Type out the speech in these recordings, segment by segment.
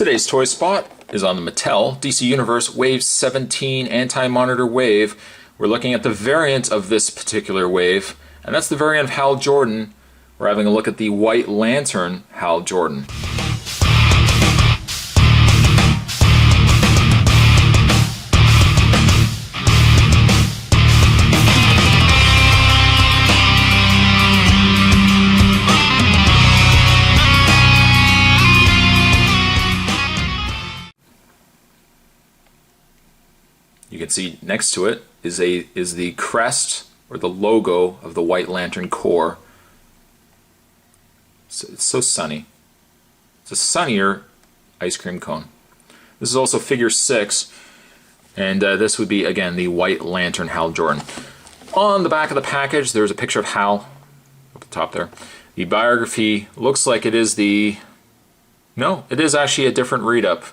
Today's toy spot is on the Mattel DC Universe Wave 17 Anti-Monitor Wave. We're looking at the variant of this particular wave, and that's the variant of Hal Jordan. We're having a look at the White Lantern Hal Jordan. You can see next to it is the crest or the logo of the White Lantern Corps. So it's so sunny. It's a sunnier ice cream cone. This is also figure 6, and this would be again the White Lantern Hal Jordan. On the back of the package there's a picture of Hal at the top there. The biography looks like it is it is actually a different read-up.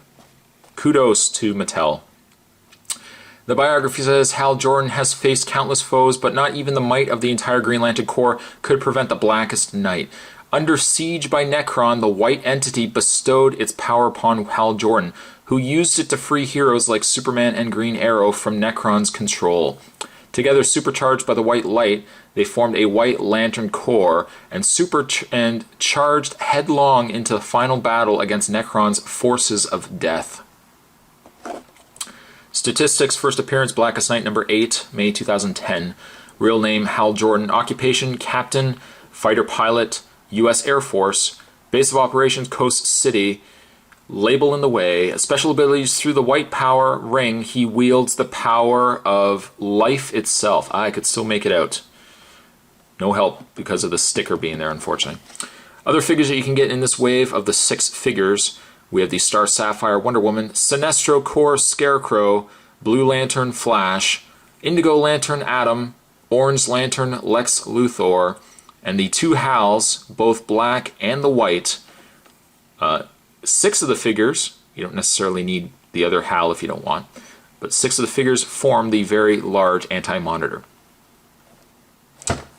Kudos to Mattel. The biography says, Hal Jordan has faced countless foes, but not even the might of the entire Green Lantern Corps could prevent the blackest night. Under siege by Nekron, the white entity bestowed its power upon Hal Jordan, who used it to free heroes like Superman and Green Arrow from Nekron's control. Together, supercharged by the white light, they formed a White Lantern Corps and charged headlong into the final battle against Nekron's forces of death. Statistics: first appearance Blackest Night number 8, May 2010. Real name Hal Jordan. Occupation captain, fighter pilot, U.S. Air Force. Base of operations Coast City. Label in the way. Special abilities: through the white power ring he wields the power of life itself. I could still make it out. No help because of the sticker being there, unfortunately. Other figures that you can get in this wave of the 6 figures. We have the Star Sapphire Wonder Woman, Sinestro Corps Scarecrow, Blue Lantern Flash, Indigo Lantern Atom, Orange Lantern Lex Luthor, and the 2 Hals, both black and the white. 6 of the figures, you don't necessarily need the other Hal if you don't want, but 6 of the figures form the very large Anti-Monitor.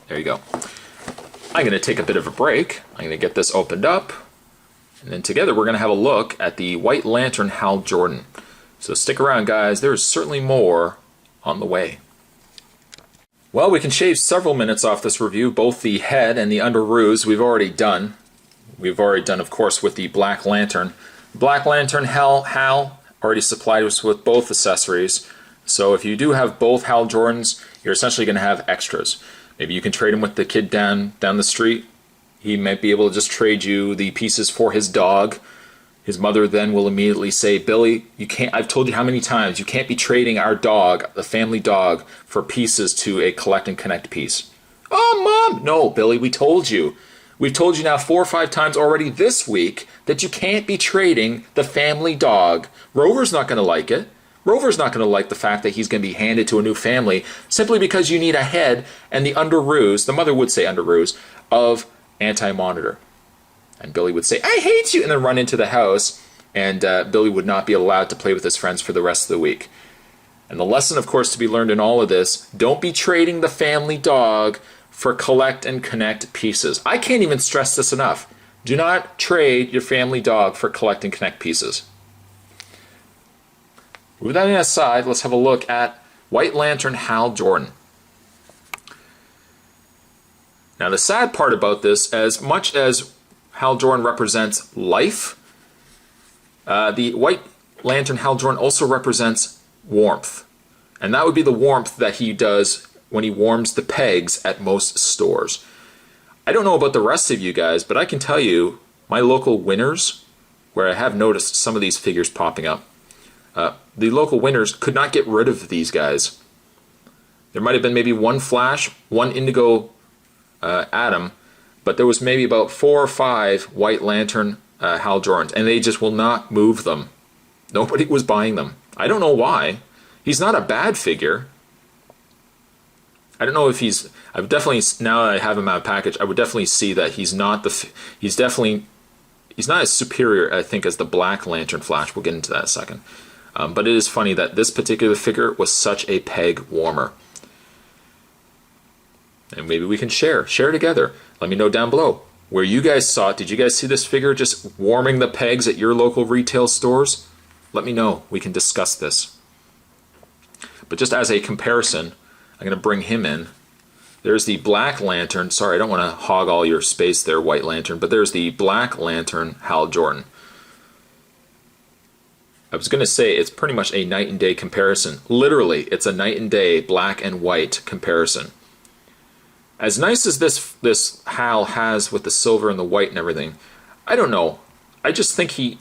There you go. I'm going to take a bit of a break. I'm going to get this opened up. And then together we're going to have a look at the White Lantern Hal Jordan. So stick around, guys. There is certainly more on the way. Well, we can shave several minutes off this review. Both the head and the underoos we've already done. We've already done, of course, with the Black Lantern. Black Lantern Hal already supplied us with both accessories. So if you do have both Hal Jordans, you're essentially going to have extras. Maybe you can trade them with the kid down the street. He might be able to just trade you the pieces for his dog. His mother then will immediately say, Billy, you can't, I've told you how many times, you can't be trading our dog, the family dog, for pieces to a collect and connect piece. Oh, Mom! No, Billy, we told you. We've told you now 4 or 5 times already this week that you can't be trading the family dog. Rover's not going to like it. Rover's not going to like the fact that he's going to be handed to a new family simply because you need a head and the underoos, the mother would say underoos, of Anti-Monitor. And Billy would say, I hate you, and then run into the house, and Billy would not be allowed to play with his friends for the rest of the week. And the lesson, of course, to be learned in all of this, don't be trading the family dog for collect and connect pieces. I can't even stress this enough. Do not trade your family dog for collect and connect pieces. With that aside, let's have a look at White Lantern Hal Jordan. Now the sad part about this, as much as Hal Jordan represents life, the White Lantern Hal Jordan also represents warmth. And that would be the warmth that he does when he warms the pegs at most stores. I don't know about the rest of you guys, but I can tell you, my local Winners, where I have noticed some of these figures popping up, the local Winners could not get rid of these guys. There might have been maybe 1 Flash, 1 Indigo Atom, but there was maybe about 4 or 5 White Lantern Hal Jordans, and they just will not move them. Nobody was buying them. I don't know why. He's not a bad figure. I don't know if he's. I've definitely, now that I have him out of package, I would definitely see that he's not he's not as superior, I think, as the Black Lantern Flash. We'll get into that in a second. But it is funny that this particular figure was such a peg warmer. And maybe we can share together. Let me know down below. where you guys saw it. Did you guys see this figure just warming the pegs at your local retail stores? Let me know. We can discuss this. But just as a comparison, I'm going to bring him in. There's the Black Lantern. Sorry, I don't want to hog all your space there, White Lantern, but there's the Black Lantern Hal Jordan. I was going to say it's pretty much a night and day comparison. Literally, it's a night and day black and white comparison. As nice as this Hal has with the silver and the white and everything, I don't know. I just think he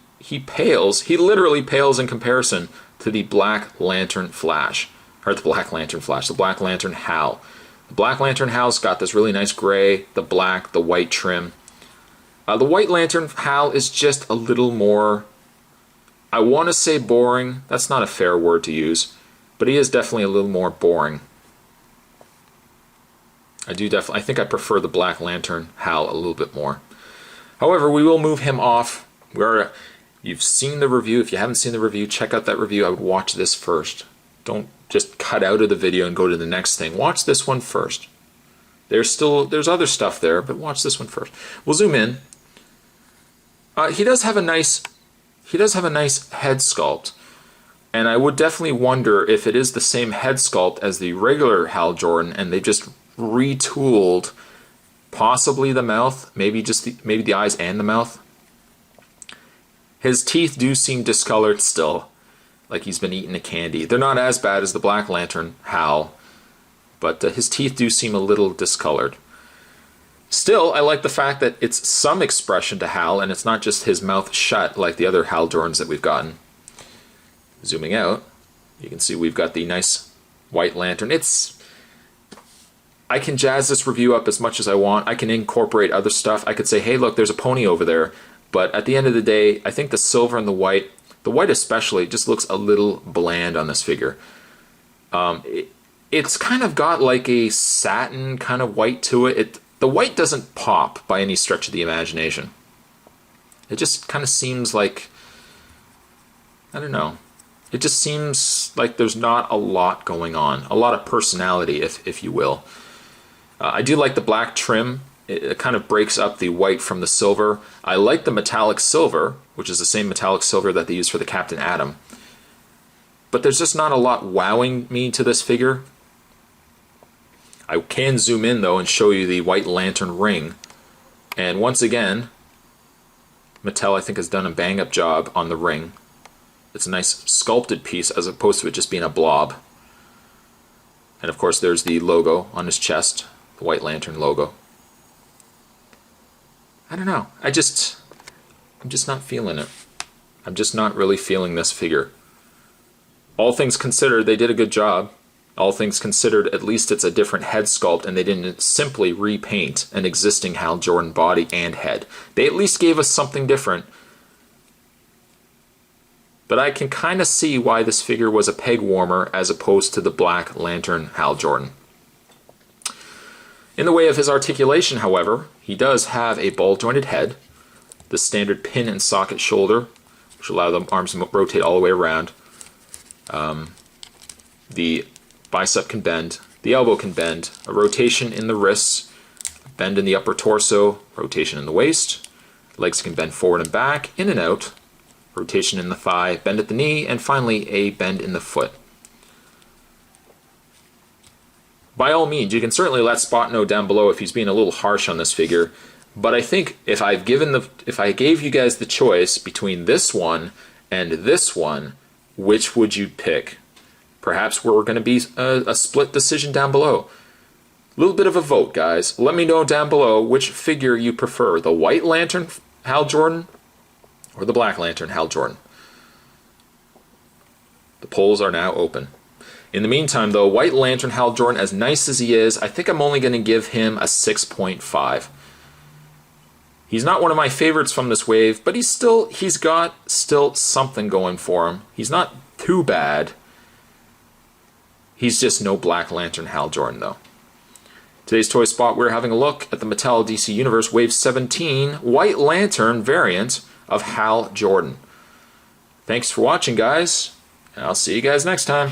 pales. He literally pales in comparison to the Black Lantern Flash. Or the Black Lantern Flash, the Black Lantern Hal. The Black Lantern Hal's got this really nice gray, the black, the white trim. The White Lantern Hal is just a little more, I want to say boring. That's not a fair word to use, but he is definitely a little more boring. I think I prefer the Black Lantern Hal a little bit more. However, we will move him off. You've seen the review. If you haven't seen the review, check out that review. I would watch this first. Don't just cut out of the video and go to the next thing. Watch this one first. There's other stuff there, but watch this one first. We'll zoom in. He does have a nice head sculpt, and I would definitely wonder if it is the same head sculpt as the regular Hal Jordan, and they just retooled possibly the mouth, maybe the eyes and the mouth. His teeth do seem discolored still, like he's been eating a candy. They're not as bad as the Black Lantern Hal, but his teeth do seem a little discolored. Still, I like the fact that it's some expression to Hal, and it's not just his mouth shut like the other Hal Jordans that we've gotten. Zooming out, you can see we've got the nice White Lantern. I can jazz this review up as much as I want. I can incorporate other stuff. I could say, hey, look, there's a pony over there. But at the end of the day, I think the silver and the white especially, just looks a little bland on this figure. It's kind of got like a satin kind of white to it. The white doesn't pop by any stretch of the imagination. It just kind of seems like, I don't know. It just seems like there's not a lot going on. A lot of personality, if you will. I do like the black trim. It kind of breaks up the white from the silver. I like the metallic silver, which is the same metallic silver that they use for the Captain Atom. But there's just not a lot wowing me to this figure. I can zoom in though and show you the White Lantern ring. And once again, Mattel I think has done a bang-up job on the ring. It's a nice sculpted piece as opposed to it just being a blob. And of course there's the logo on his chest, the White Lantern logo. I don't know. I'm just not feeling it. I'm just not really feeling this figure. All things considered, they did a good job. All things considered, at least it's a different head sculpt, and they didn't simply repaint an existing Hal Jordan body and head. They at least gave us something different. But I can kind of see why this figure was a peg warmer as opposed to the Black Lantern Hal Jordan. In the way of his articulation, however, he does have a ball-jointed head, the standard pin and socket shoulder, which allow the arms to rotate all the way around. The bicep can bend, the elbow can bend, a rotation in the wrists, a bend in the upper torso, rotation in the waist, legs can bend forward and back, in and out, rotation in the thigh, bend at the knee, and finally a bend in the foot. By all means, you can certainly let Spot know down below if he's being a little harsh on this figure, but I think if I gave you guys the choice between this one and this one, which would you pick? Perhaps we're going to be a split decision down below. A little bit of a vote, guys. Let me know down below which figure you prefer, the White Lantern Hal Jordan or the Black Lantern Hal Jordan. The polls are now open. In the meantime, though, White Lantern Hal Jordan, as nice as he is, I think I'm only going to give him a 6.5. He's not one of my favorites from this wave, but he's got something going for him. He's not too bad. He's just no Black Lantern Hal Jordan, though. Today's Toy Spot, we're having a look at the Mattel DC Universe Wave 17 White Lantern variant of Hal Jordan. Thanks for watching, guys, and I'll see you guys next time.